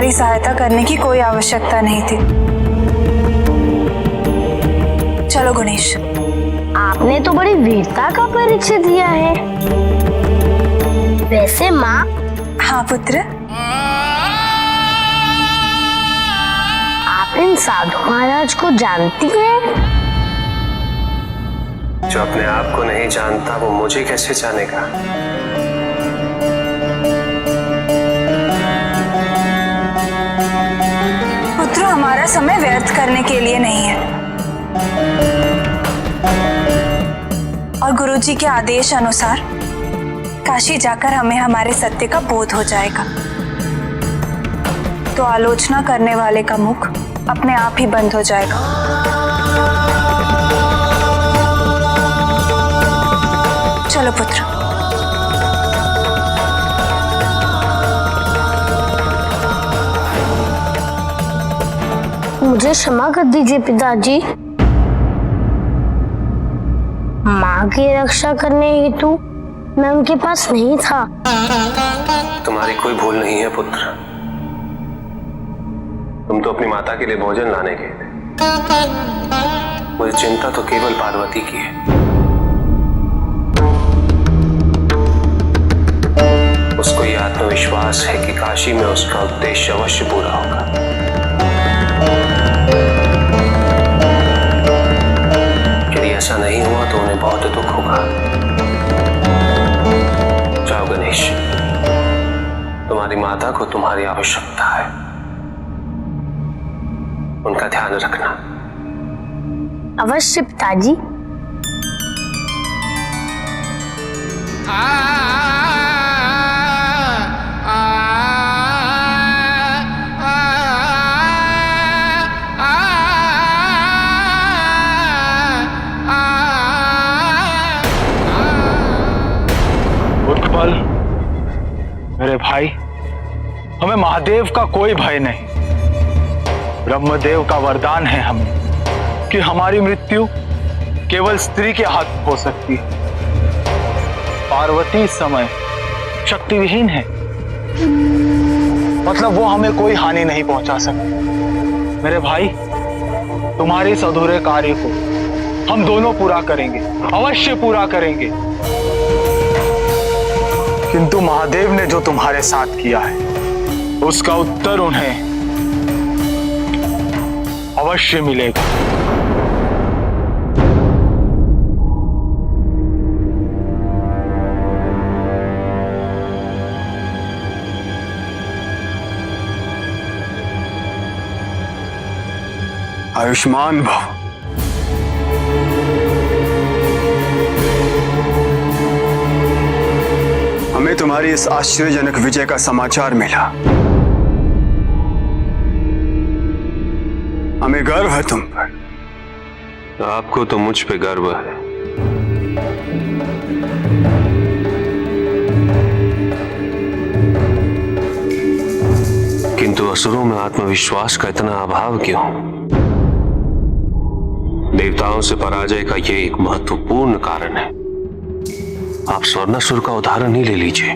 मेरी सहायता करने की कोई आवश्यकता नहीं थी। चलो गणेश। आपने तो बड़ी वीरता का परिचय दिया है। वैसे माँ। हाँ पुत्र। आप इन साधु महाराज को जानती हैं? जो अपने आप को नहीं जानता वो मुझे कैसे जानेगा? पुत्र, हमारा समय व्यर्थ करने के लिए नहीं है और गुरुजी के आदेश अनुसार काशी जाकर हमें हमारे सत्य का बोध हो जाएगा, तो आलोचना करने वाले का मुख अपने आप ही बंद हो जाएगा। चलो पुत्र। मुझे क्षमा कर दीजिए पिताजी। माँ की रक्षा करने हेतु मैं उनके पास नहीं था। तुम्हारी कोई भूल नहीं है पुत्र। तुम तो अपनी माता के लिए भोजन लाने गए थे। मुझे चिंता तो केवल पार्वती की है। उसको ये आत्मविश्वास है कि काशी में उसका उद्देश्य अवश्य पूरा होगा। यदि ऐसा नहीं हुआ तो उन्हें बहुत दुख होगा। जाओ गणेश, तुम्हारी माता को तुम्हारी आवश्यकता है, उनका ध्यान रखना। अवश्य पिताजी। उत्पल, मेरे भाई, हमें महादेव का कोई भय नहीं। ब्रह्मदेव का वरदान है हमें कि हमारी मृत्यु केवल स्त्री के हाथ हो सकती है। पार्वती इस समय शक्तिविहीन है, मतलब वो हमें कोई हानि नहीं पहुंचा सकती। मेरे भाई, तुम्हारे इस अधूरे कार्य को हम दोनों पूरा करेंगे, अवश्य पूरा करेंगे। किंतु महादेव ने जो तुम्हारे साथ किया है उसका उत्तर उन्हें अवश्य मिलेगा। आयुष्मान भव। हमें तुम्हारी इस आश्चर्यजनक विजय का समाचार मिला। हमें गर्व है तुम पर। आपको तो मुझ पे गर्व है। किंतु असुरों में आत्मविश्वास का इतना अभाव क्यों? देवताओं से पराजय का यह एक महत्वपूर्ण कारण है। आप स्वर्णासुर का उदाहरण ही ले लीजिए।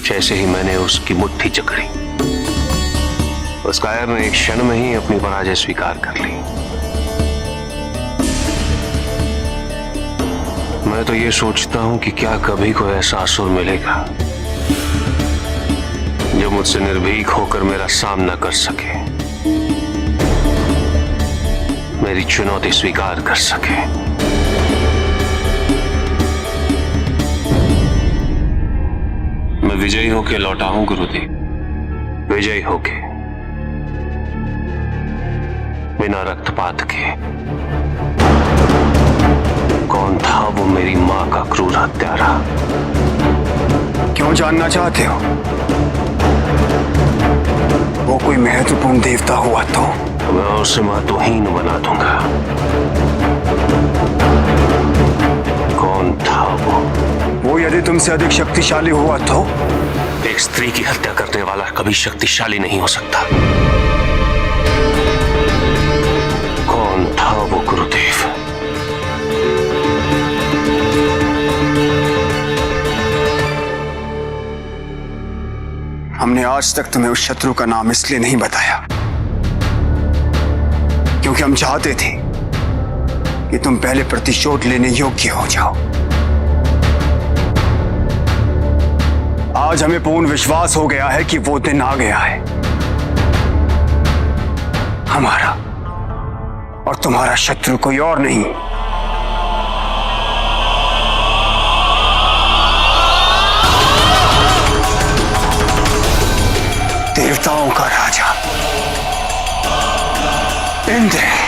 जैसे ही मैंने उसकी मुट्ठी जकड़ी, उस कायर ने एक क्षण में ही अपनी पराजय स्वीकार कर ली। मैं तो ये सोचता हूं कि क्या कभी कोई ऐसा असुर मिलेगा जो मुझसे निर्भीक होकर मेरा सामना कर सके, मेरी चुनौती स्वीकार कर सके। मैं विजयी होके लौटा हूं गुरुदेव, विजयी होके, बिना रक्तपात के। कौन था वो मेरी मां का क्रूर हत्यारा? क्यों जानना चाहते हो? वो कोई महत्वपूर्ण देवता हुआ तो मैं उसे महत्वहीन बना दूंगा। कौन था वो यदि तुमसे अधिक शक्तिशाली हुआ तो? एक स्त्री की हत्या करने वाला कभी शक्तिशाली नहीं हो सकता। कौन था वो गुरुदेव? हमने आज तक तुम्हें उस शत्रु का नाम इसलिए नहीं बताया क्योंकि हम चाहते थे कि तुम पहले प्रतिशोध लेने योग्य हो जाओ। आज हमें पूर्ण विश्वास हो गया है कि वो दिन आ गया है। हमारा और तुम्हारा शत्रु कोई और नहीं, देवताओं का राजा इंद्र है।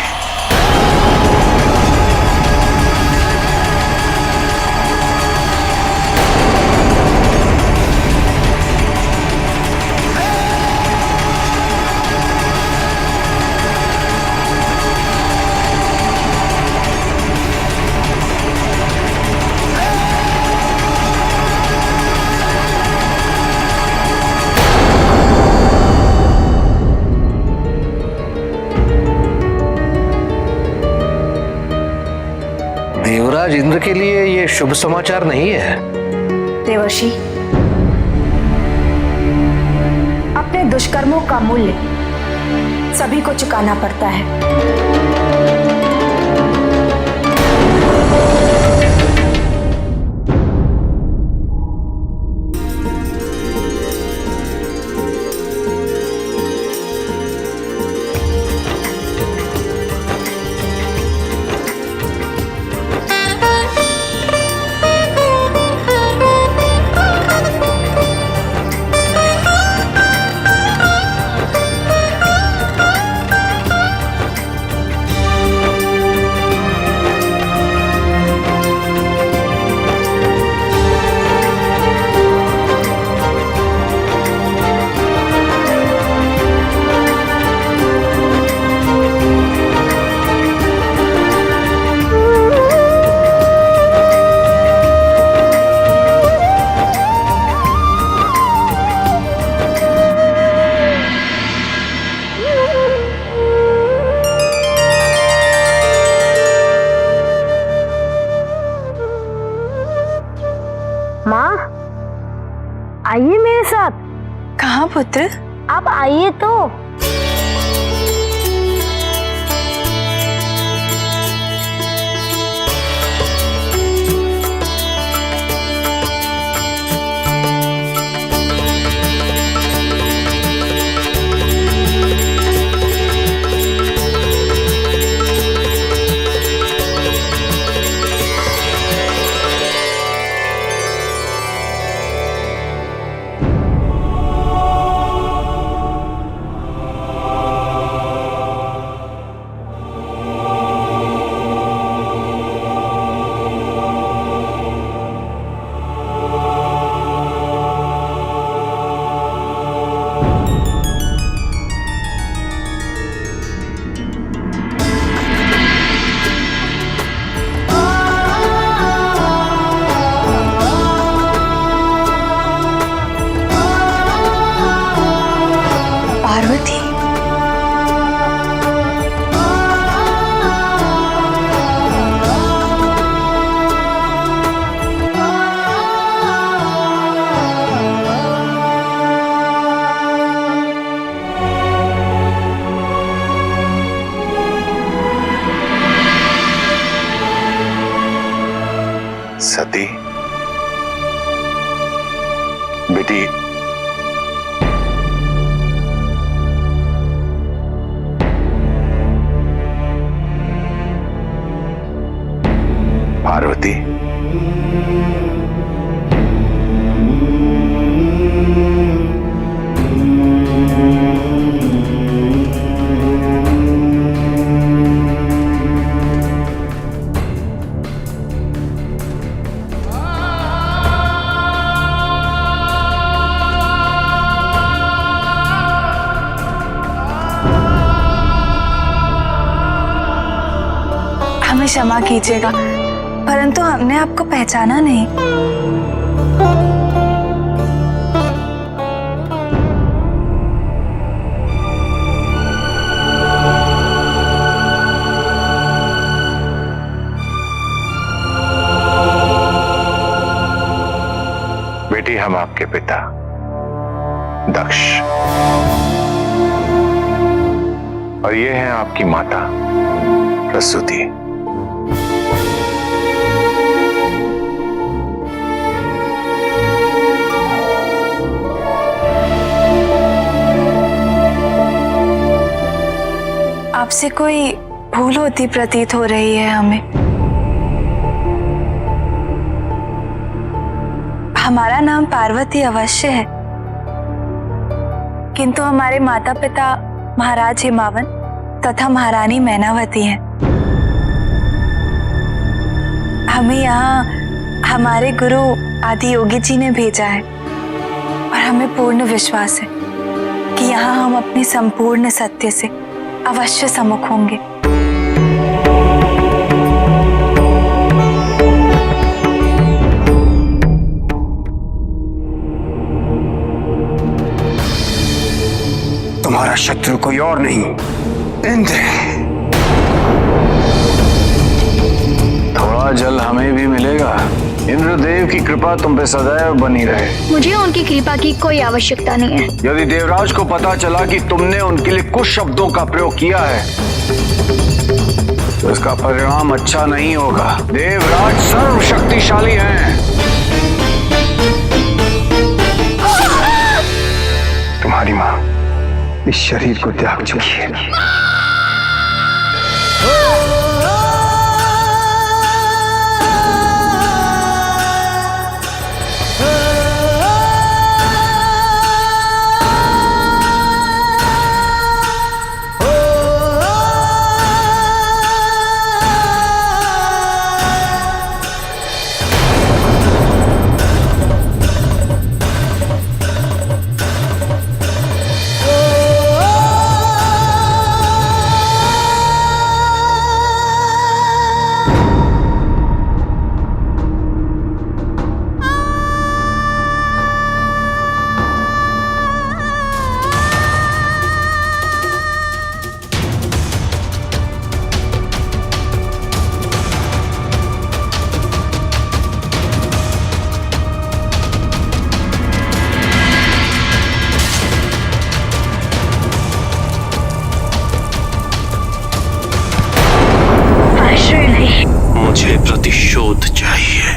देवराज इंद्र के लिए ये शुभ समाचार नहीं है। देवर्षि, अपने दुष्कर्मों का मूल्य सभी को चुकाना पड़ता है। माँ, आइए मेरे साथ। कहाँ पुत्र? आप आइए तो। पार्वती, सती बेटी, पार्वती, हमें क्षमा कीजिएगा, परंतु हमने आपको पहचाना नहीं। बेटी हम आपके पिता दक्ष, और ये है आपकी माता प्रसूति। आपसे कोई भूल होती प्रतीत हो रही है हमें। हमारा नाम पार्वती अवश्य है, किंतु हमारे माता पिता महाराज हिमावन तथा महारानी मैनावती हैं। हमें यहाँ हमारे गुरु आदि योगी जी ने भेजा है और हमें पूर्ण विश्वास है कि यहाँ हम अपने संपूर्ण सत्य से अवश्य सम्मुख होंगे। तुम्हारा शत्रु कोई और नहीं, इंद्र है। थोड़ा जल हमें भी मिलेगा। इंद्रदेव की कृपा तुम पे सदैव बनी रहे। मुझे उनकी कृपा की कोई आवश्यकता नहीं है। यदि देवराज को पता चला कि तुमने उनके लिए कुछ शब्दों का प्रयोग किया है तो इसका परिणाम अच्छा नहीं होगा। देवराज सर्वशक्तिशाली हैं। तुम्हारी माँ इस शरीर को त्याग चुकी है। मुझे प्रतिशोध चाहिए।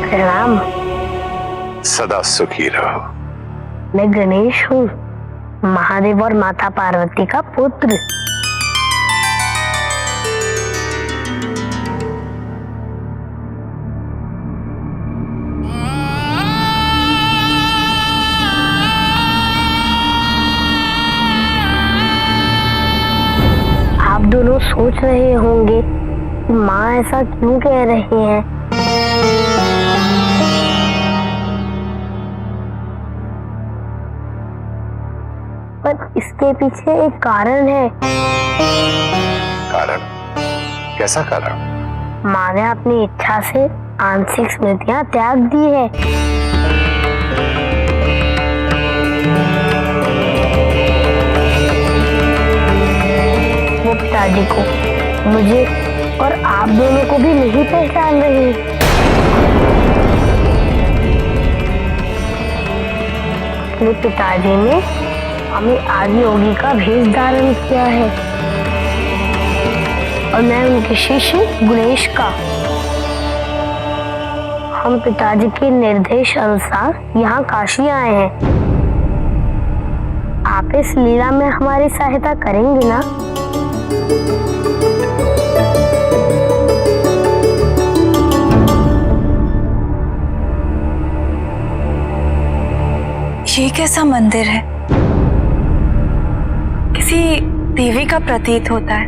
प्रणाम। सदा सुखी रहो। मैं गणेश हूँ, महादेव और माता पार्वती का पुत्र। आप दोनों सोच रहे होंगे कि माँ ऐसा क्यों कह रही हैं? पर इसके पीछे एक कारण है। कारण? कैसा कारण? माँ ने अपनी इच्छा से आंशिक स्मृतियां त्याग दी है। वो पिताजी को, मुझे और आप दोनों को भी नहीं पहचान रही। अपने पिताजी ने हमें आदि योगी का भेष धारण किया है और मैं उनके शिष्य गुणेश का। हम पिताजी के निर्देश अनुसार यहाँ काशी आए हैं। आप इस लीला में हमारी सहायता करेंगे ना? ये कैसा मंदिर है? किसी देवी का प्रतीत होता है।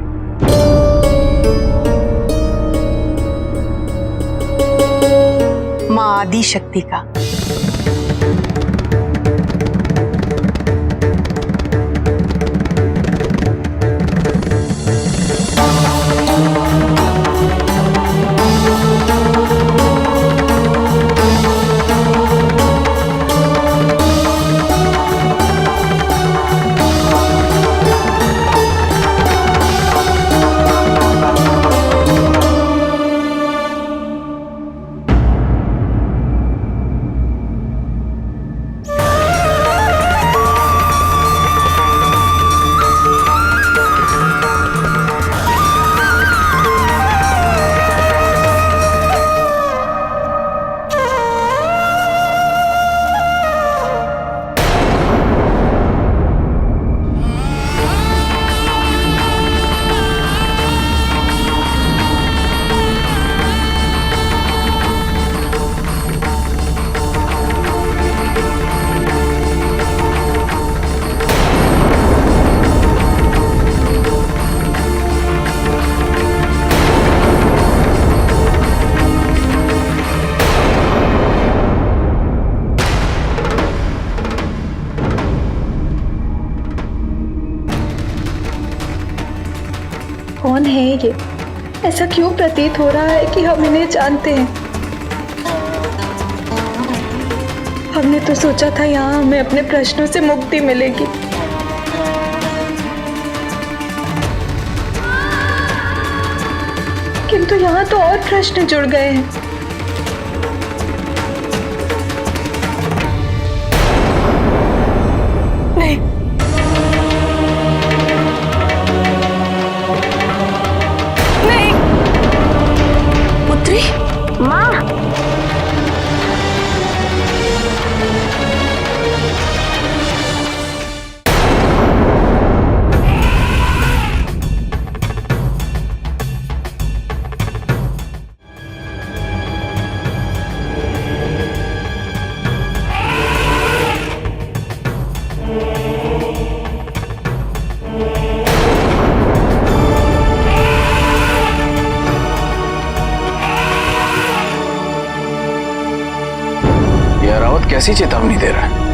माँ आदि शक्ति का। कौन है ये? ऐसा क्यों प्रतीत हो रहा है कि हम इन्हें जानते हैं? हमने तो सोचा था यहाँ हमें अपने प्रश्नों से मुक्ति मिलेगी। किंतु यहाँ तो और प्रश्न जुड़ गए हैं। नहीं, नहीं, पुत्री, माँ, यह रावत कैसी चेतावनी दे रहा है?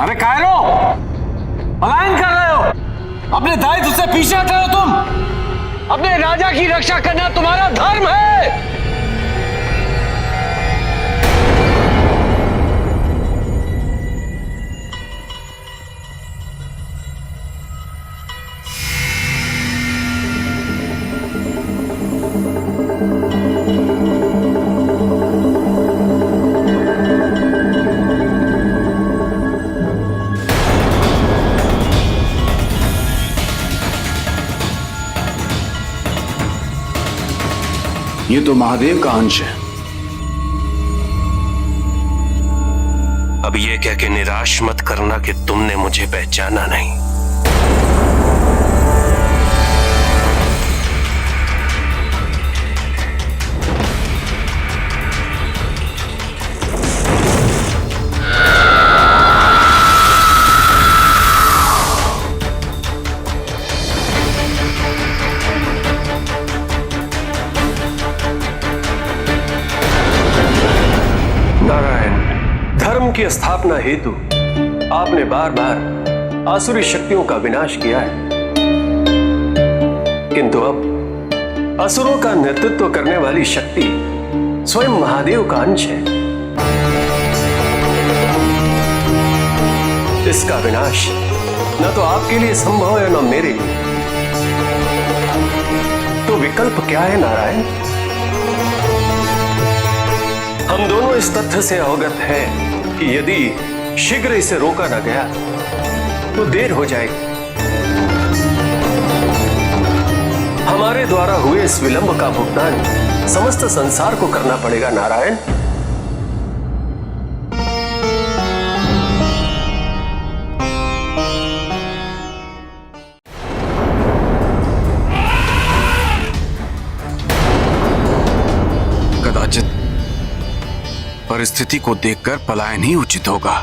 अरे कायरो, पलायन कर रहे हो? अपने दायित्व से पीछे हट रहे हो तुम? अपने राजा की रक्षा करना तुम्हारा धर्म है। ये तो महादेव का अंश है। अब ये कह के निराश मत करना कि तुमने मुझे पहचाना नहीं। धर्म की स्थापना हेतु आपने बार बार आसुरी शक्तियों का विनाश किया है, किंतु अब असुरों का नेतृत्व करने वाली शक्ति स्वयं महादेव का अंश है। इसका विनाश न तो आपके लिए संभव है न मेरे लिए। तो विकल्प क्या है नारायण? हम दोनों इस तथ्य से अवगत हैं कि यदि शीघ्र इसे रोका न गया तो देर हो जाएगी। हमारे द्वारा हुए इस विलंब का भुगतान समस्त संसार को करना पड़ेगा नारायण। कदाचित परिस्थिति को देखकर पलायन ही उचित होगा।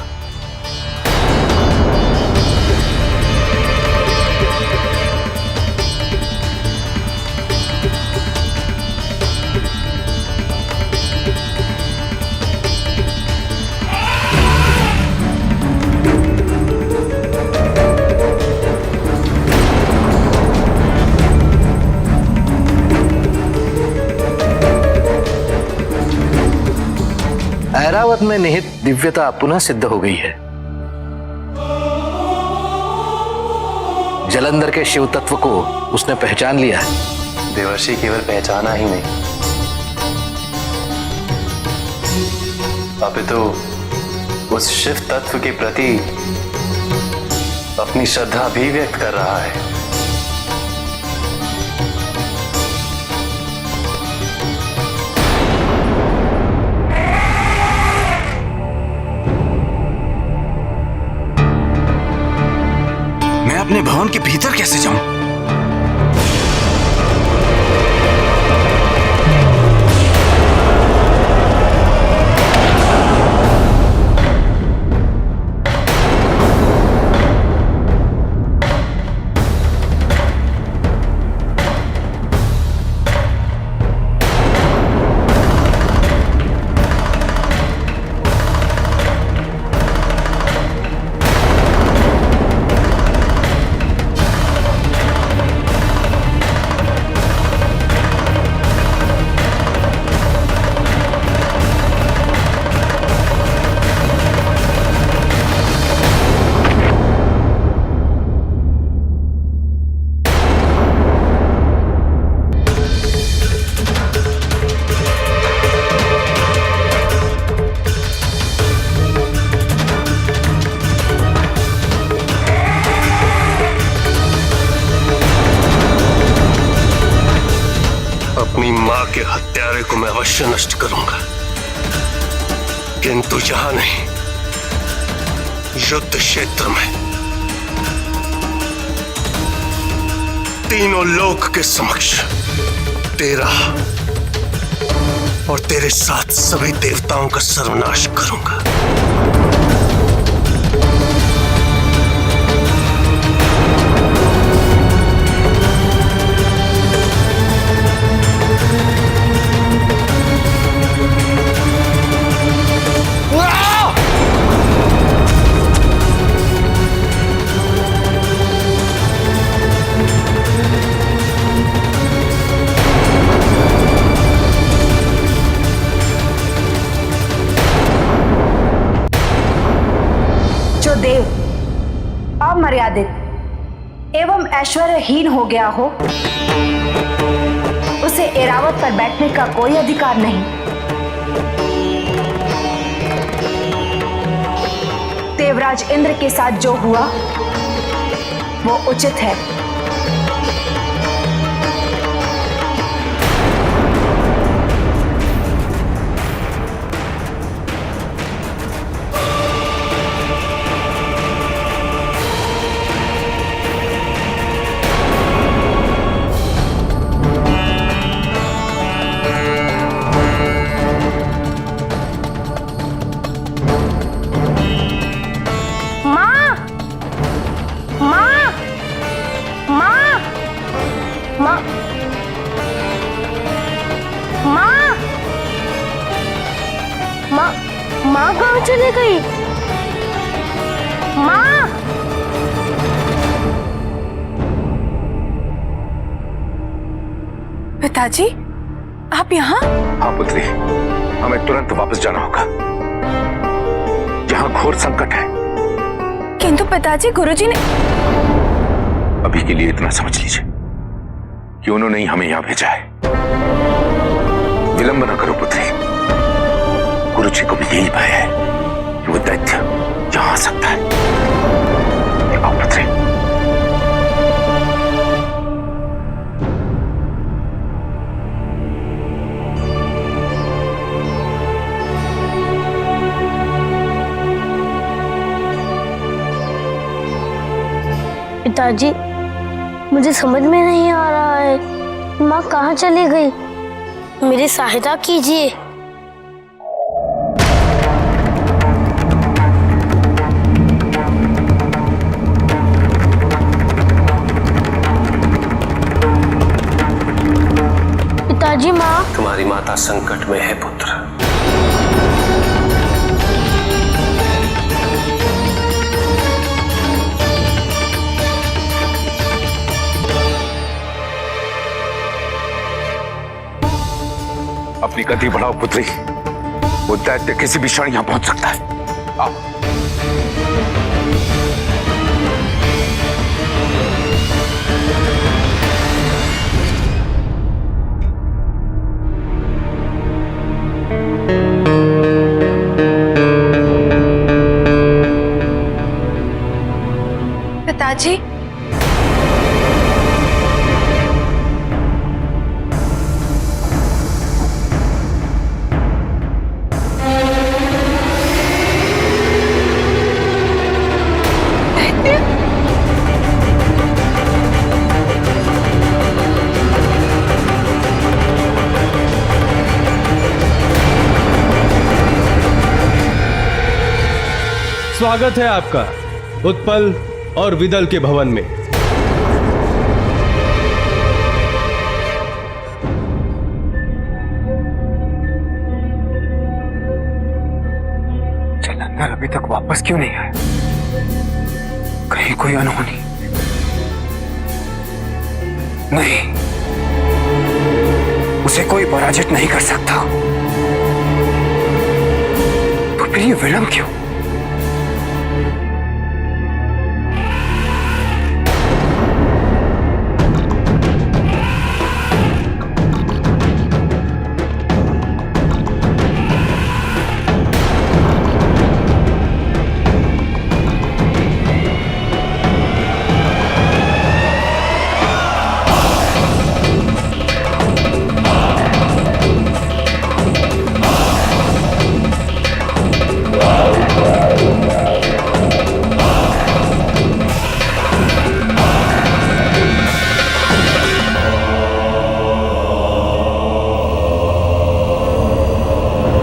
ऐरावत में निहित दिव्यता पुनः सिद्ध हो गई है। जलंधर के शिव तत्व को उसने पहचान लिया है। देवर्षि केवल पहचाना ही नहीं, अपितु उस शिव तत्व के प्रति अपनी श्रद्धा भी व्यक्त कर रहा है। मैं अपने भवन के भीतर कैसे जाऊं? अपनी मां के हत्यारे को मैं अवश्य नष्ट करूंगा, किंतु यहां नहीं, युद्ध क्षेत्र में तीनों लोक के समक्ष तेरा और तेरे साथ सभी देवताओं का सर्वनाश करूंगा। देव अमर्यादित एवं ऐश्वर्यहीन हो गया हो, उसे ऐरावत पर बैठने का कोई अधिकार नहीं। देवराज इंद्र के साथ जो हुआ वो उचित है। माँ कहाँ चली गई? माँ! पिताजी, आप यहाँ? हाँ पुत्री, हमें तुरंत वापस जाना होगा। यहाँ घोर संकट है। किंतु पिताजी, गुरुजी ने... अभी के लिए इतना समझ लीजिए कि उन्होंने ही हमें यहाँ भेजा है। विलंब न करो पुत्री, मुझे को भी यही भय है कि वो दैत्य यहां आ सकता है। आओ पुत्री। पिताजी, मुझे समझ में नहीं आ रहा है, माँ कहाँ चली गई? मेरी सहायता कीजिए। पिताजी, माँ। तुम्हारी माता संकट में है पुत्र। अपनी गति बढ़ाओ पुत्री, वो दैत्य किसी भी क्षण यहां पहुंच सकता है। आओ। पिताजी, स्वागत है आपका उत्पल और विदल के भवन में। जलंधर अभी तक वापस क्यों नहीं आया? कहीं कोई अनहोनी? नहीं, उसे कोई पराजित नहीं कर सकता। तो फिर ये विलंब क्यों?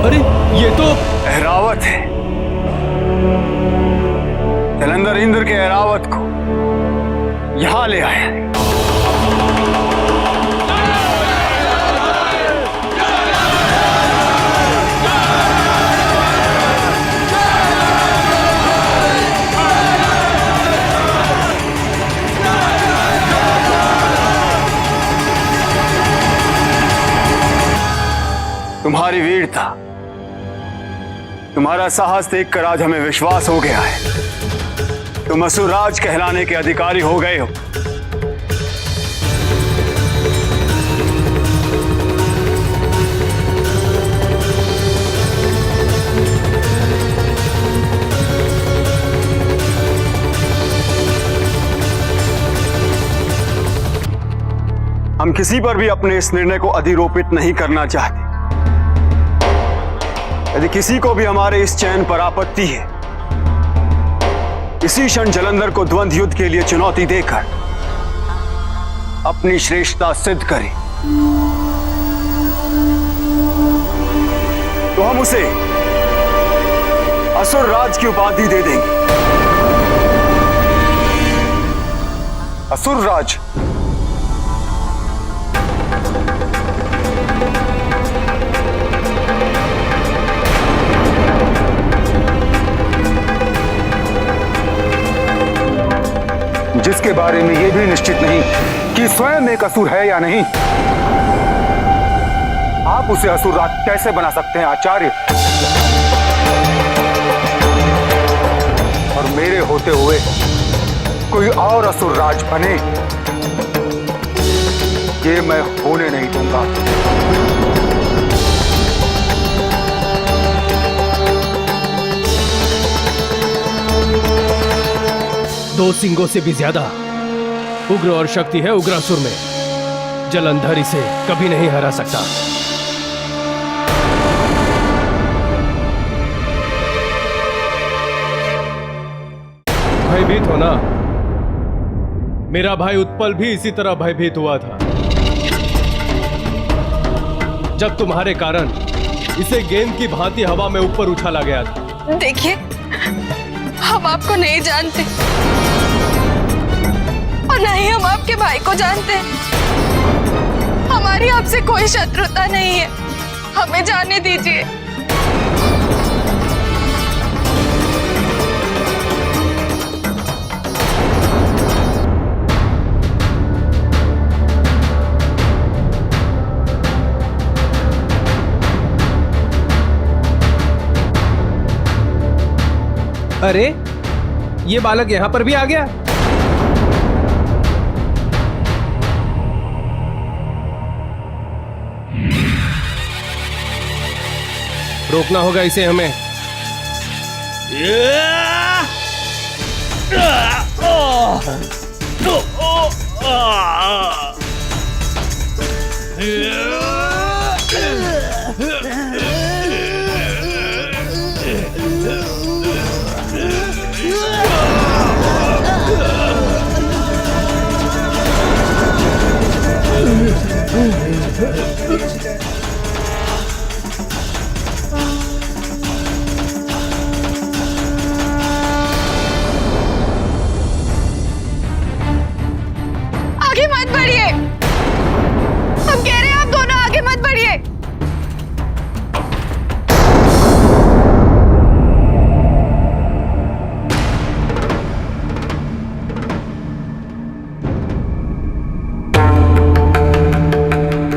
अरे ये तो एरावत है। जलंधर इंद्र के एरावत को यहां ले आया है। तुम्हारी वीरता, तुम्हारा साहस देखकर आज हमें विश्वास हो गया है तुम असुरराज कहलाने के अधिकारी हो गए हो। हम किसी पर भी अपने इस निर्णय को अधिरोपित नहीं करना चाहते। यदि किसी को भी हमारे इस चयन पर आपत्ति है, इसी क्षण जलंधर को द्वंद्व युद्ध के लिए चुनौती देकर अपनी श्रेष्ठता सिद्ध करें, तो हम उसे असुर राज की उपाधि दे देंगे। असुर राज? जिसके बारे में यह भी निश्चित नहीं कि स्वयं एक असुर है या नहीं। आप उसे असुर राज कैसे बना सकते हैं आचार्य? और मेरे होते हुए कोई और असुर राज बने, ये मैं होने नहीं दूंगा। 2 सिंगों से भी ज्यादा उग्र और शक्ति है उग्रासुर में। जलंधर इसे कभी नहीं हरा सकता। भयभीत हो ना? मेरा भाई उत्पल भी इसी तरह भयभीत हुआ था जब तुम्हारे कारण इसे गेंद की भांति हवा में ऊपर उछाला गया था। देखिए, हम आपको नहीं जानते और न ही हम आपके भाई को जानते। हमारी आपसे कोई शत्रुता नहीं है, हमें जाने दीजिए। अरे, ये बालक यहां पर भी आ गया। रोकना होगा इसे हमें। आगे मत बढ़िए, हम कह रहे हैं आप दोनों आगे मत बढ़िए।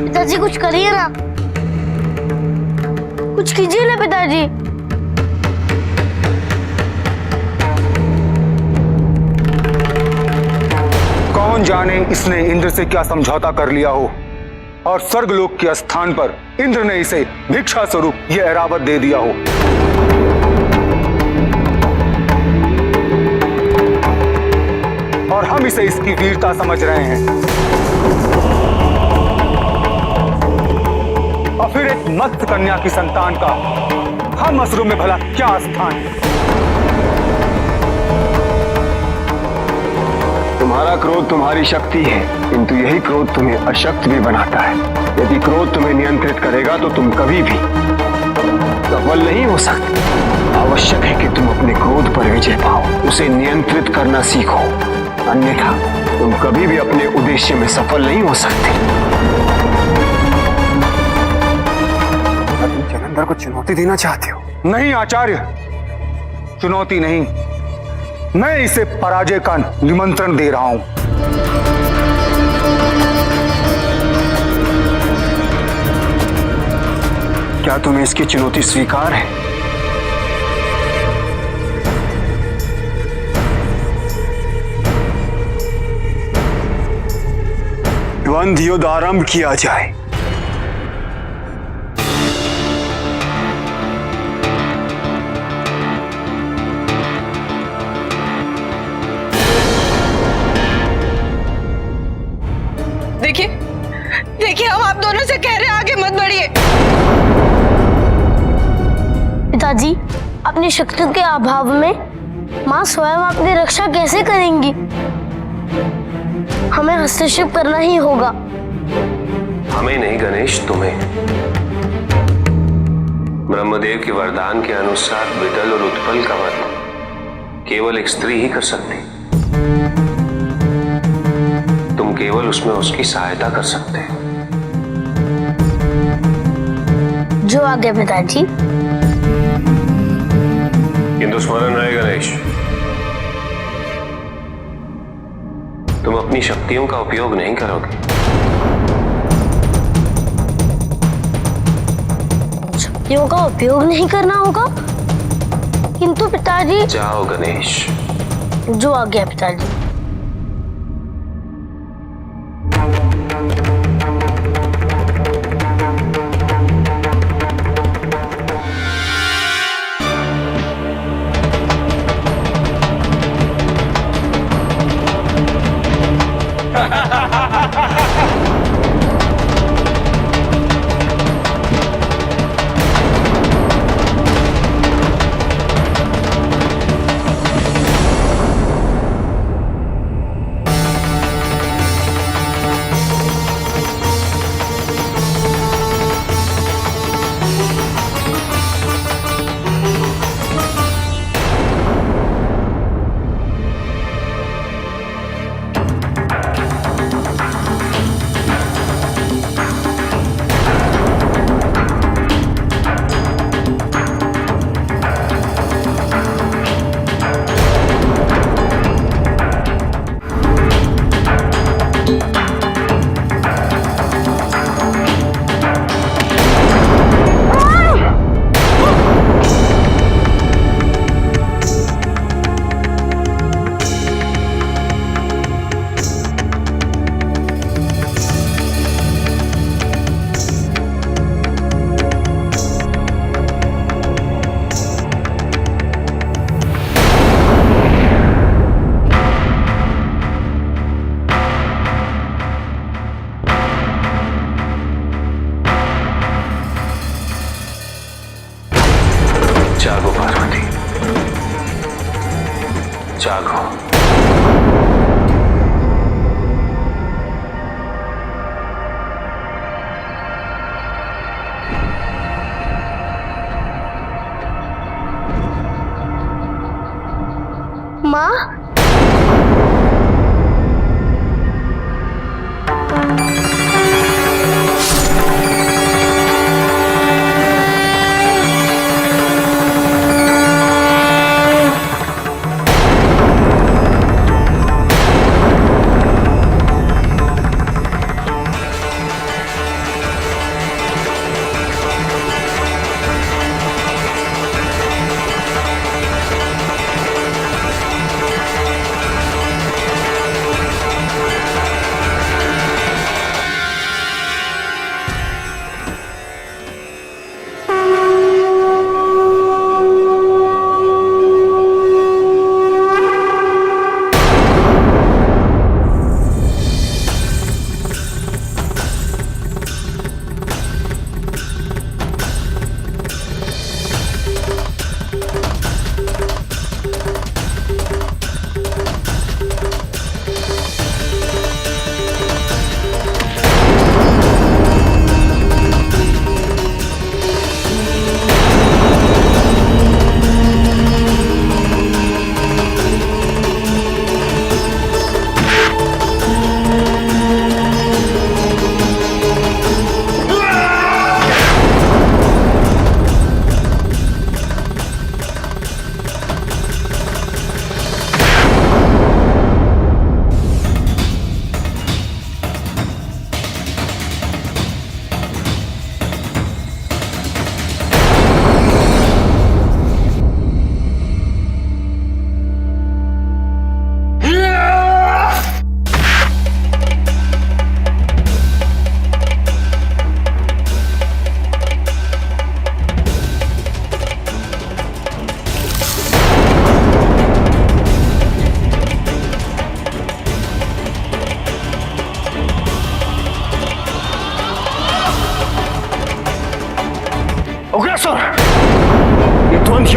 पिताजी कुछ करिए ना, कुछ कीजिए ना पिताजी। कौन जाने इसने इंद्र से क्या समझौता कर लिया हो और स्वर्गलोक के स्थान पर इंद्र ने इसे भिक्षा स्वरूप यह ऐरावत दे दिया हो। और हम इसे इसकी वीरता समझ रहे हैं। और फिर एक मस्त कन्या की संतान का हम असुरों में भला क्या स्थान है? तुम्हारा क्रोध तुम्हारी शक्ति है, किंतु यही क्रोध तुम्हें अशक्त भी बनाता है। यदि क्रोध तुम्हें नियंत्रित करेगा तो तुम कभी भी सफल नहीं हो सकते। आवश्यक है कि तुम अपने क्रोध पर विजय पाओ, उसे नियंत्रित करना सीखो, अन्यथा तुम कभी भी अपने उद्देश्य में सफल नहीं हो सकते। तुम जलंधर को चुनौती देना चाहते हो? नहीं आचार्य, चुनौती नहीं, मैं इसे पराजय का निमंत्रण दे रहा हूं। क्या तुम्हें इसकी चुनौती स्वीकार है? द्वंद्व युद्ध आरंभ किया जाए। देखिए, देखिए, हम आप दोनों से कह रहे हैं आगे मत बढ़िए। पिताजी, अपनी शक्तियों के अभाव में माँ स्वयं अपनी रक्षा कैसे करेंगी? हमें हस्तक्षेप करना ही होगा। हमें नहीं गणेश, तुम्हें। ब्रह्मदेव के वरदान के अनुसार विदल और उत्पल का वध केवल एक स्त्री ही कर सकती। तुम केवल उसमें उसकी सहायता कर सकते हैं। जो आगे पिताजी। किंतु स्मरण रहे गणेश, तुम अपनी शक्तियों का उपयोग नहीं करोगे। शक्तियों का उपयोग नहीं करना होगा? किंतु पिताजी। जाओ गणेश। जो आ गया पिताजी।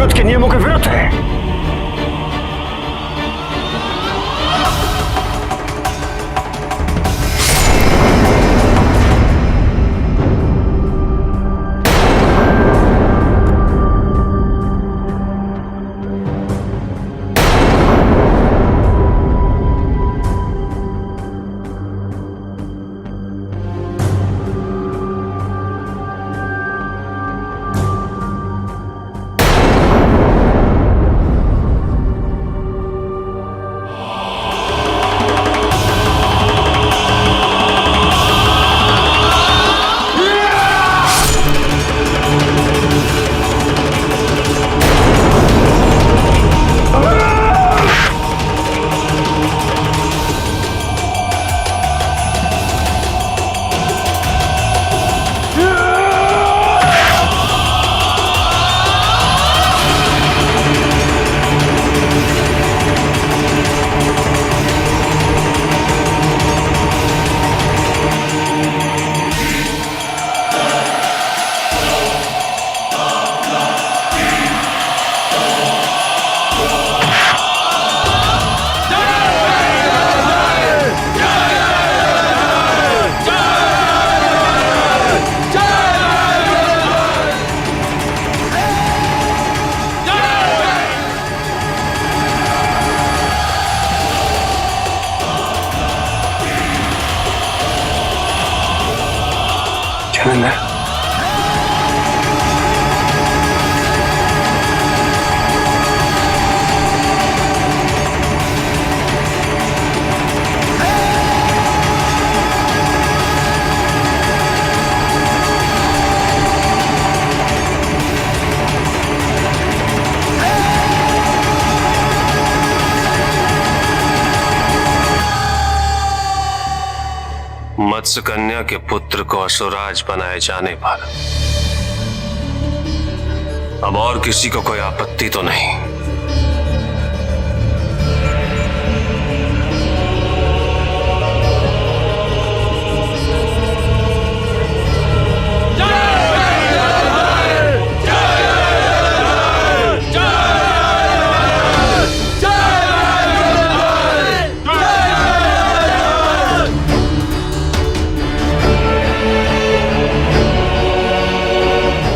युद्ध के नियमों के विरुद्ध है। जलंधर, मत्स्य कन्या के पुत्र को असुराज बनाए जाने पर अब और किसी को कोई आपत्ति तो नहीं।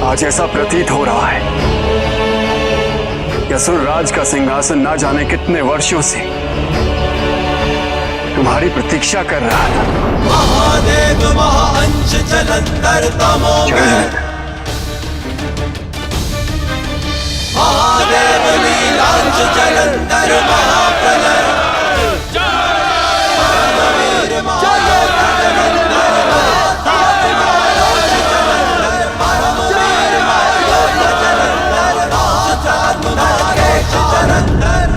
आज ऐसा प्रतीत हो रहा है कि असुरराज का सिंहासन ना जाने कितने वर्षों से तुम्हारी प्रतीक्षा कर रहा था। महादेव महाअंश जलंधर तमो में, महादेव लीलांश जलंधर महाप्रलय, परमवीर महायोग जलंधर महातात्मायोज जलंधर, परमवीर महायोग जलंधर महातात्मायोज जलंधर।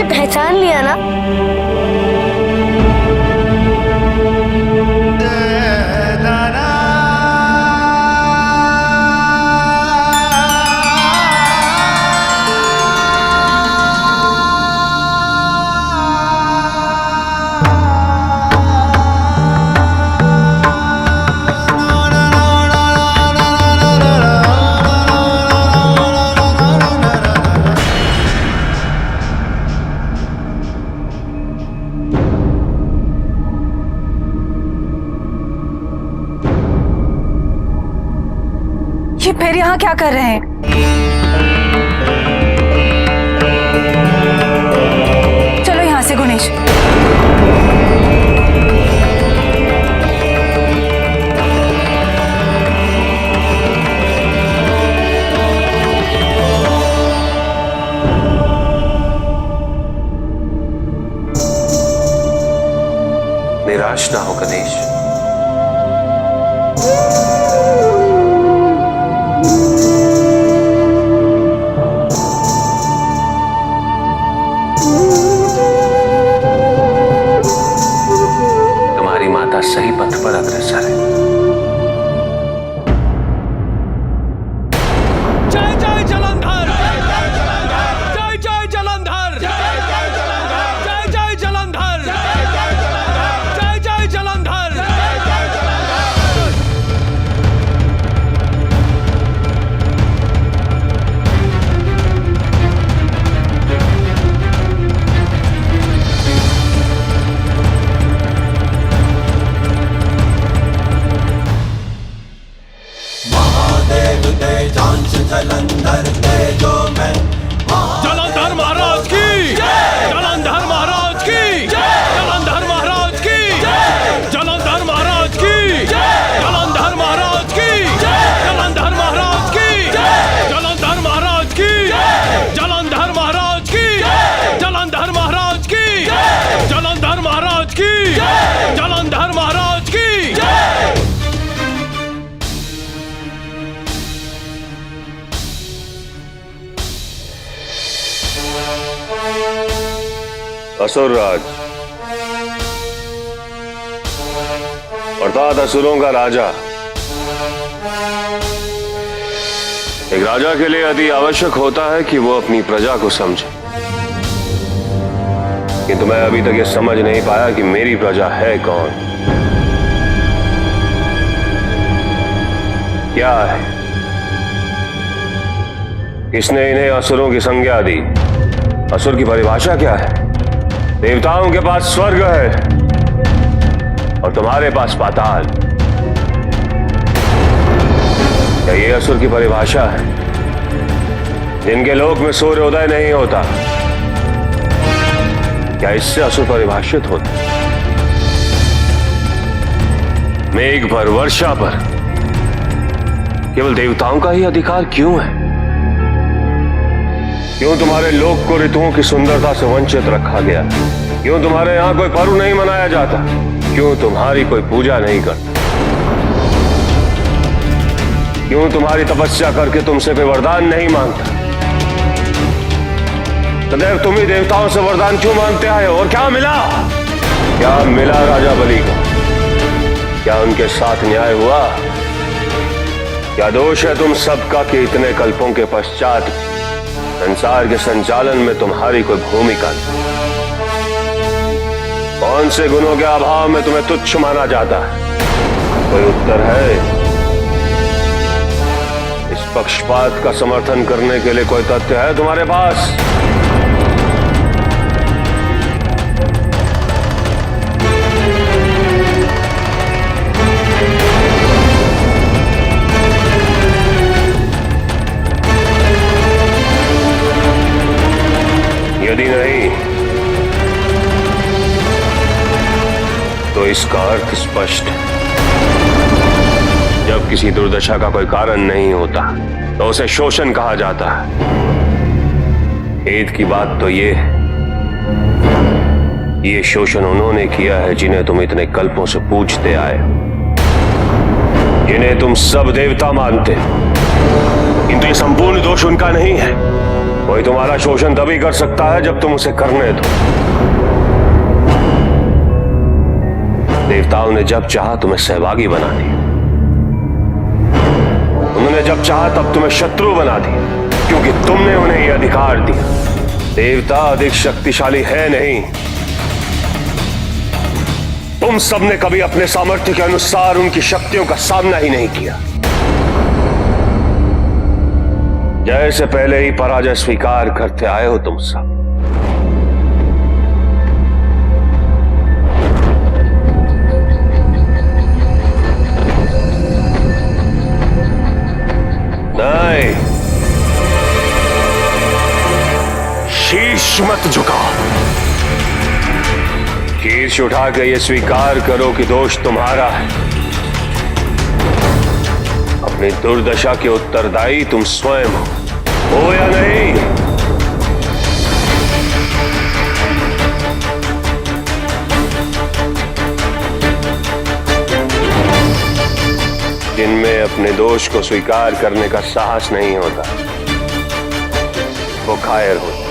पहचान लिया ना? ये फिर यहाँ क्या कर रहे हैं? चलो यहाँ से गुणेश। निराश ना हो गणेश। तुम्हारी माता सही पथ पर अग्रसर है। जय जय जलंधर, जय जय जलंधर, जय जय जलंधर, जय जय जलंधर, जय जय जलंधर। जलंधर महाराज की, जलंधर महाराज की, जलंधर महाराज की, जलंधर महाराज की, जलंधर महाराज की, जलंधर महाराज की, जलंधर महाराज की, जलंधर महाराज की, जलंधर महाराज की, जलंधर महाराज की, जलंधर महाराज की। असुरराज अर्थात असुरों का राजा। एक राजा के लिए अति आवश्यक होता है कि वो अपनी प्रजा को समझे, किंतु मैं अभी तक ये समझ नहीं पाया कि मेरी प्रजा है कौन, क्या है, किसने इन्हें असुरों की संज्ञा दी, असुर की परिभाषा क्या है। देवताओं के पास स्वर्ग है और तुम्हारे पास पाताल। क्या ये असुर की परिभाषा है? जिनके लोक में सूर्योदय नहीं होता, क्या इससे असुर परिभाषित होता? मेघ पर, वर्षा पर केवल देवताओं का ही अधिकार क्यों है? क्यों तुम्हारे लोक को ऋतुओं की सुंदरता से वंचित रखा गया? क्यों तुम्हारे यहां कोई पर्व नहीं मनाया जाता? क्यों तुम्हारी कोई पूजा नहीं करता? क्यों तुम्हारी तपस्या करके तुमसे कोई वरदान नहीं मांगता? सदैव तुम ही देवताओं से वरदान क्यों मांगते आए? और क्या मिला? क्या मिला राजा बलि को? क्या उनके साथ न्याय हुआ? क्या दोष है तुम सबका कि इतने कल्पों के पश्चात संसार के संचालन में तुम्हारी कोई भूमिका नहीं? कौन से गुणों के अभाव में तुम्हें तुच्छ माना जाता है? कोई उत्तर है? इस पक्षपात का समर्थन करने के लिए कोई तथ्य है तुम्हारे पास? यदि नहीं तो इसका अर्थ स्पष्ट है। जब किसी दुर्दशा का कोई कारण नहीं होता तो उसे शोषण कहा जाता है। खेद की बात तो ये शोषण उन्होंने किया है जिन्हें तुम इतने कल्पों से पूजते आए, जिन्हें तुम सब देवता मानते, किंतु ये संपूर्ण दोष उनका नहीं है। कोई तुम्हारा शोषण तभी कर सकता है जब तुम उसे करने दो। देवताओं ने जब चाहा तुम्हें सहभागी बना दिया, उन्होंने जब चाहा तब तुम्हें शत्रु बना दिया, क्योंकि तुमने उन्हें यह अधिकार दिया। देवता अधिक शक्तिशाली है नहीं, तुम सबने कभी अपने सामर्थ्य के अनुसार उनकी शक्तियों का सामना ही नहीं किया। जैसे पहले ही पराजय स्वीकार करते आए हो तुम सब। नहीं, शीश मत झुकाओ। शीश उठा के ये स्वीकार करो कि दोष तुम्हारा है। अपनी दुर्दशा के उत्तरदायी तुम स्वयं हो या नहीं? जिनमें अपने दोष को स्वीकार करने का साहस नहीं होता वो कायर होता,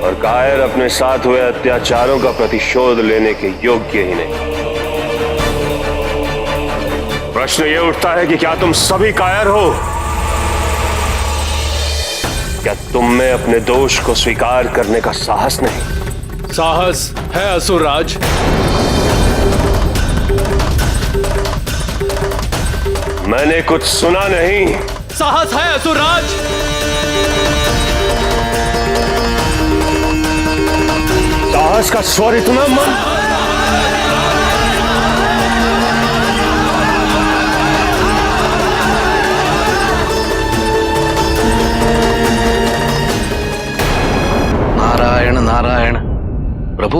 और कायर अपने साथ हुए अत्याचारों का प्रतिशोध लेने के योग्य ही नहीं। प्रश्न ये उठता है कि क्या तुम सभी कायर हो? क्या तुम में अपने दोष को स्वीकार करने का साहस नहीं? साहस है असुरराज। मैंने कुछ सुना नहीं। साहस है असुरराज। साहस का स्वर इतना मन। नारायण नारायण। प्रभु,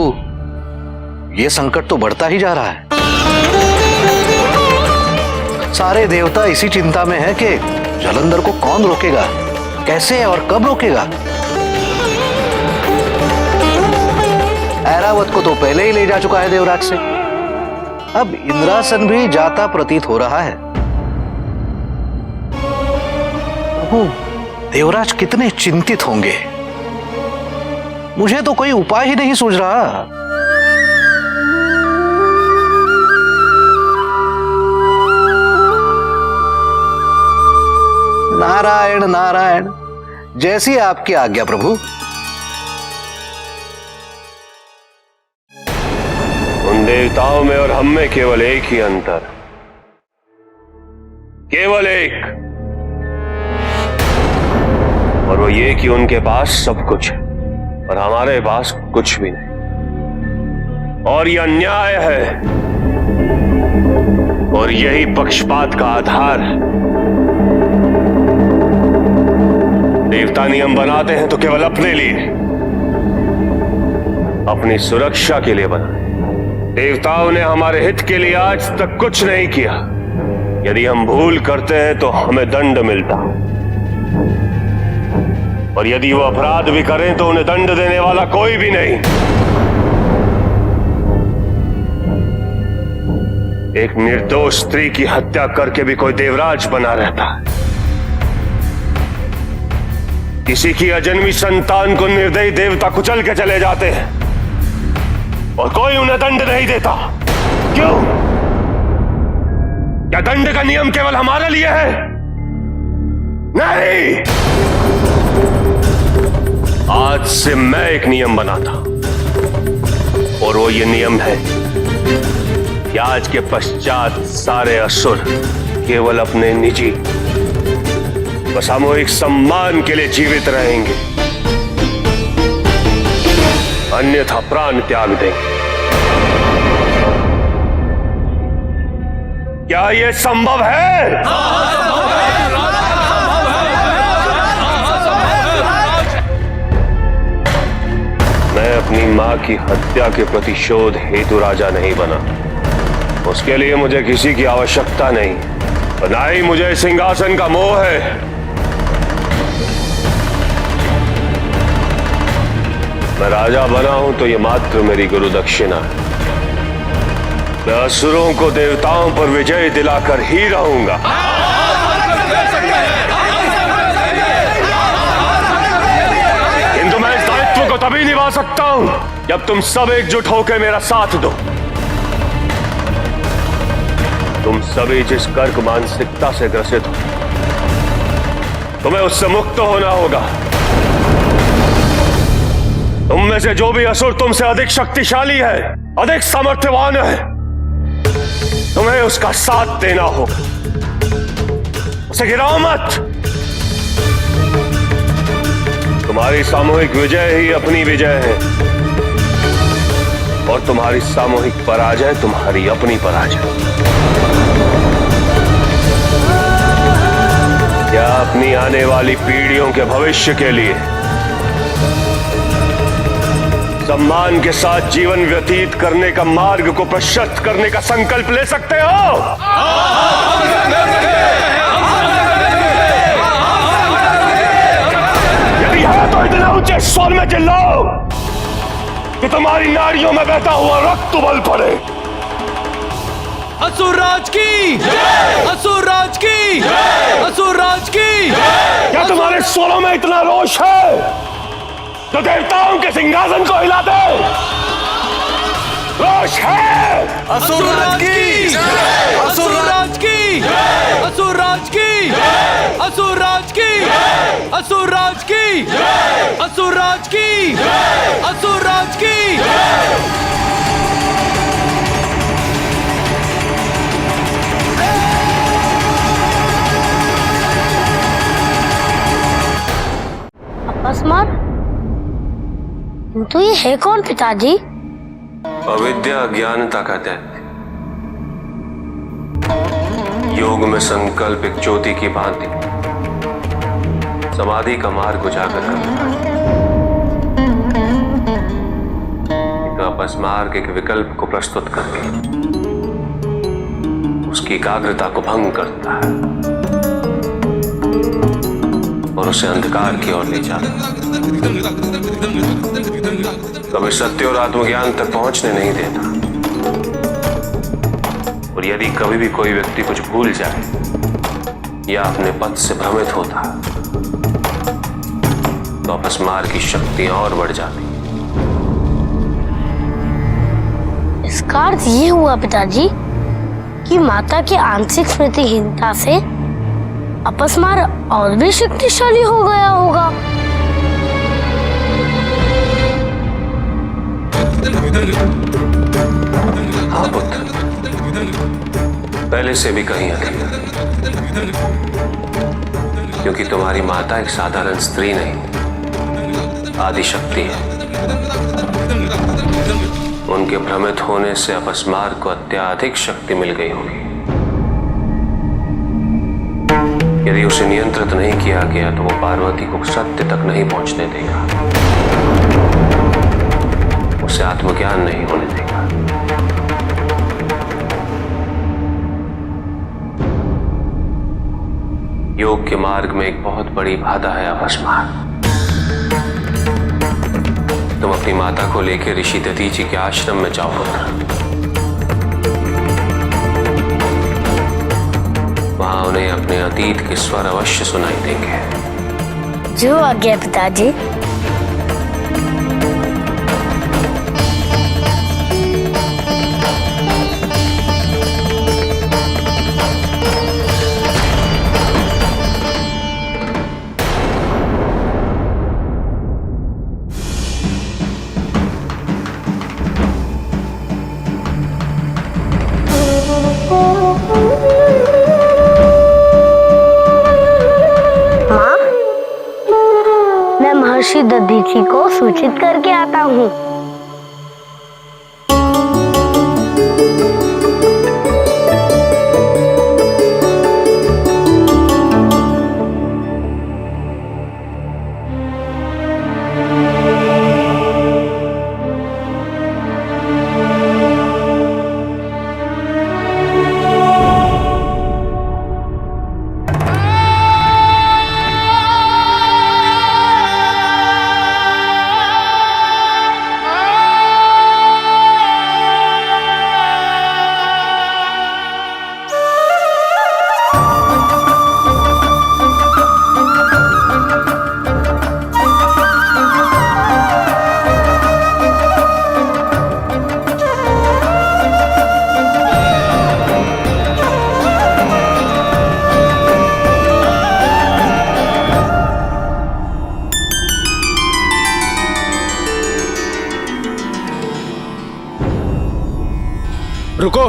ये संकट तो बढ़ता ही जा रहा है। सारे देवता इसी चिंता में हैं कि जलंधर को कौन रोकेगा, कैसे और कब रोकेगा। ऐरावत को तो पहले ही ले जा चुका है देवराज से, अब इंद्रासन भी जाता प्रतीत हो रहा है। प्रभु, देवराज कितने चिंतित होंगे। मुझे तो कोई उपाय ही नहीं सूझ रहा। नारायण नारायण, जैसी आपकी आज्ञा प्रभु। उन देवताओं में और हम में केवल एक ही अंतर, केवल एक, और वो ये कि उनके पास सब कुछ है और हमारे पास कुछ भी नहीं। और यह अन्याय है और यही पक्षपात का आधार है। देवता नियम बनाते हैं तो केवल अपने लिए, अपनी सुरक्षा के लिए बनाते। देवताओं ने हमारे हित के लिए आज तक कुछ नहीं किया। यदि हम भूल करते हैं तो हमें दंड मिलता, और यदि वो अपराध भी करें तो उन्हें दंड देने वाला कोई भी नहीं। एक निर्दोष स्त्री की हत्या करके भी कोई देवराज बना रहता है। किसी की अजन्मी संतान को निर्दयी देवता कुचल के चले जाते हैं और कोई उन्हें दंड नहीं देता। क्यों? क्या दंड का नियम केवल हमारे लिए है? नहीं। आज से मैं एक नियम बनाता, और वो ये नियम है कि आज के पश्चात सारे असुर केवल अपने निजी व सामूहिक सम्मान के लिए जीवित रहेंगे, अन्यथा प्राण त्याग देंगे। क्या यह संभव है? मैं अपनी मां की हत्या के प्रतिशोध हेतु राजा नहीं बना। उसके लिए मुझे किसी की आवश्यकता नहीं, और ना ही मुझे सिंहासन का मोह है। मैं राजा बना हूं तो यह मात्र मेरी गुरु दक्षिणा है। मैं असुरों को देवताओं पर विजय दिलाकर ही रहूंगा। तभी निभा सकता हूं जब तुम सब एकजुट होकर मेरा साथ दो। तुम सभी जिस कर्क मानसिकता से ग्रसित हो, तुम्हें उससे मुक्त होना होगा। तुम में से जो भी असुर तुमसे अधिक शक्तिशाली है, अधिक सामर्थ्यवान है, तुम्हें उसका साथ देना होगा। उसे गिराओ मत। तुम्हारी सामूहिक विजय ही अपनी विजय है और तुम्हारी सामूहिक पराजय तुम्हारी अपनी पराजय। क्या अपनी आने वाली पीढ़ियों के भविष्य के लिए सम्मान के साथ जीवन व्यतीत करने का मार्ग को प्रशस्त करने का संकल्प ले सकते हो? यदि है तो इतना ऊंचे स्वर में चिल्लाओ कि तुम्हारी नाड़ियों में बहता हुआ रक्त उबल पड़े। असुरराज की जय! असुरराज की जय! असुरराज की जय! क्या तुम्हारे स्वरों में इतना रोष है जो देवताओं के सिंहासन को हिला दे? रोष है? असुरराज की जय! असुरराज की जय! असुरराज की जय! असुरराज की जय! असुरराज की जय! असुरराज की जय! असुरराज की जय! अपस्मार, तो ये है कौन पिताजी? अविद्या अज्ञानता का दैत्य, योग में संकल्प एक ज्योति की भांति समाधि का मार्ग उजागर करता है। तो अपस्मार्ग एक विकल्प को प्रस्तुत करके उसकी एकाग्रता को भंग करता है और उसे अंधकार की ओर ले जाता है। कभी सत्य और आत्मज्ञान तक पहुंचने नहीं देता। और यदि कभी भी कोई व्यक्ति कुछ भूल जाए या अपने पथ से भ्रमित होता तो अपस्मार की शक्तियां और बढ़ जाती। इसका अर्थ ये हुआ पिताजी कि माता की आंशिक स्मृतिहीनता से अपस्मार और भी शक्तिशाली हो गया होगा। हाँ पुत्र, पहले से भी कहीं अधिक, क्योंकि तुम्हारी माता एक साधारण स्त्री नहीं, आदि शक्ति है। उनके भ्रमित होने से अपस्मार को अत्याधिक शक्ति मिल गई होगी। यदि उसे नियंत्रित नहीं किया गया तो वो पार्वती को सत्य तक नहीं पहुंचने देगा, उसे आत्मज्ञान नहीं होने देगा। योग के मार्ग में एक बहुत बड़ी बाधा है अपस्मार। तुम अपनी माता को लेकर ऋषि दधीचि के आश्रम में जाओ पुत्र। वहां उन्हें अपने अतीत के स्वर अवश्य सुनाई देंगे। जो आज्ञा पिताजी। महर्षि दधीचि को सूचित करके आता हूँ। रुको।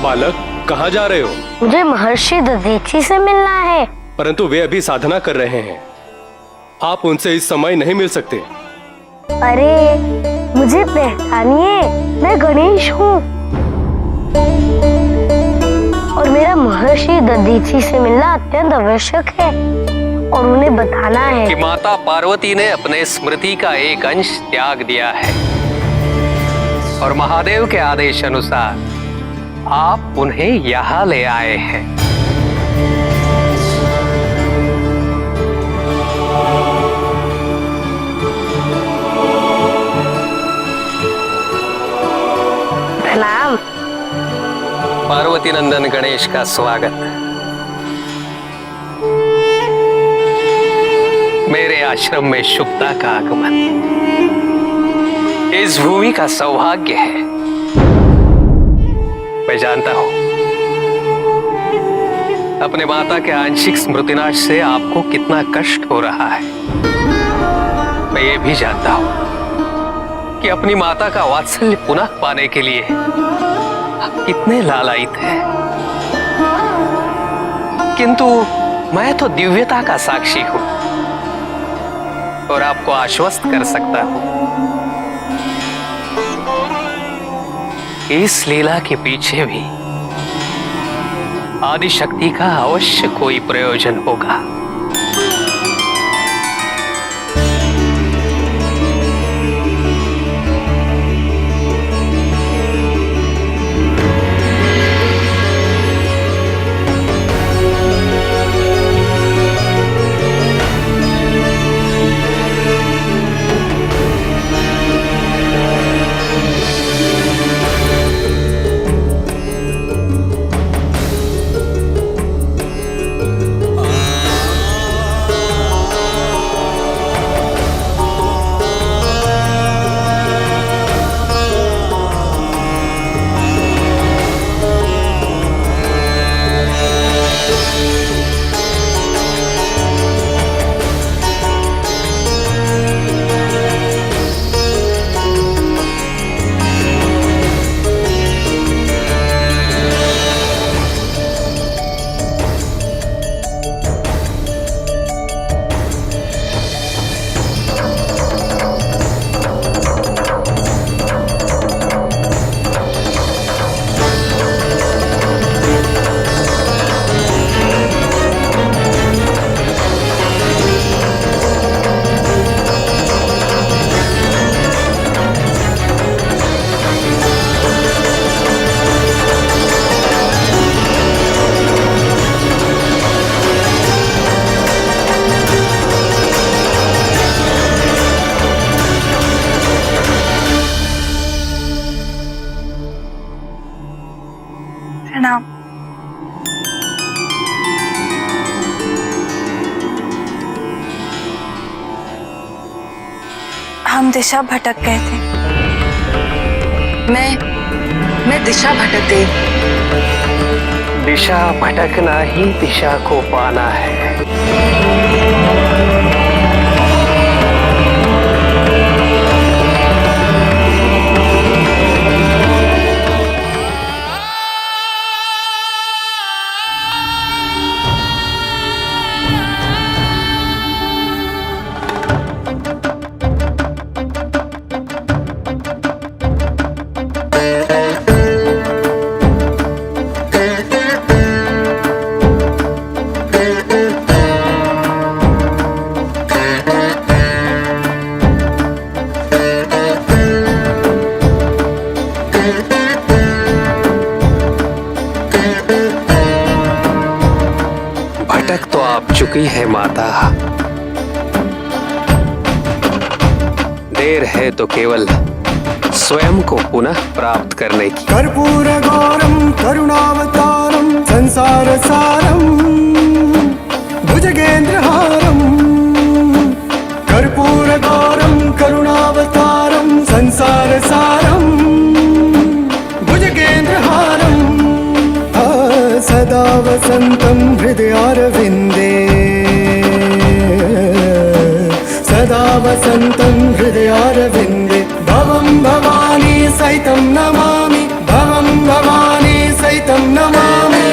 बालक, कहाँ जा रहे हो? मुझे महर्षि दधीचि से मिलना है। परंतु वे अभी साधना कर रहे हैं, आप उनसे इस समय नहीं मिल सकते। अरे मुझे पहचानिए, मैं गणेश हूँ और मेरा महर्षि दधीचि से मिलना अत्यंत आवश्यक है और उन्हें बताना है कि माता पार्वती ने अपने स्मृति का एक अंश त्याग दिया है और महादेव के आदेश अनुसार आप उन्हें यहाँ ले आए हैं। प्रणाम। पार्वती नंदन गणेश का स्वागत। मेरे आश्रम में शुभता का आगमन इस भूमि का सौभाग्य है। मैं जानता हूं अपने माता के आंशिक स्मृतिनाश से आपको कितना कष्ट हो रहा है। मैं ये भी जानता हूं कि अपनी माता का वात्सल्य पुनः पाने के लिए आप कितने लालायित हैं। किंतु मैं तो दिव्यता का साक्षी हूं और आपको आश्वस्त कर सकता हूं, इस लीला के पीछे भी आदि शक्ति का अवश्य कोई प्रयोजन होगा। प्रणाम। हम दिशा भटक गए थे। मैं दिशा भटक गई। दिशा भटकना ही दिशा को पाना है। भटक तो आप चुकी है माता, देर है तो केवल स्वयं को पुनः प्राप्त करने की। कर्पूर गौरम करुणावतारम संसार सारम भुजगेंद्रहारम। कर्पूर गौरम करुणावतारम संसार सारम भुजगेंद्रहारम। सदा वसंतम हृदयारविंदे सदा वसन्तं हृदयारविन्दे भवं भवानी सहितं नमामि भवं भवानी सहितं नमामि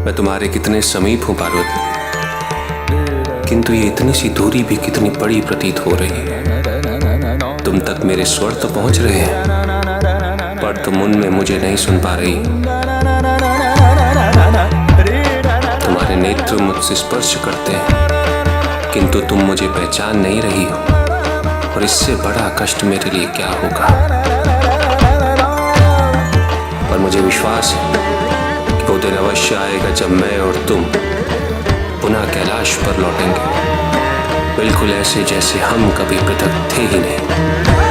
मैं तुम्हारे कितने समीप हूं पार्वती, किंतु ये इतनी सी दूरी भी कितनी बड़ी प्रतीत हो रही है। तुम तक मेरे स्वर तो पहुंच रहे हैं, पर तुम उनमें मुझे नहीं सुन पा रही। तुम्हारे नेत्र मुझसे स्पर्श करते हैं, किंतु तुम मुझे पहचान नहीं रही हो, और इससे बड़ा कष्ट मेरे लिए क्या होगा। पर मुझे विश्वास है वो दिन अवश्य आएगा जब मैं और तुम पुनः कैलाश पर लौटेंगे, बिल्कुल ऐसे जैसे हम कभी पृथक थे ही नहीं।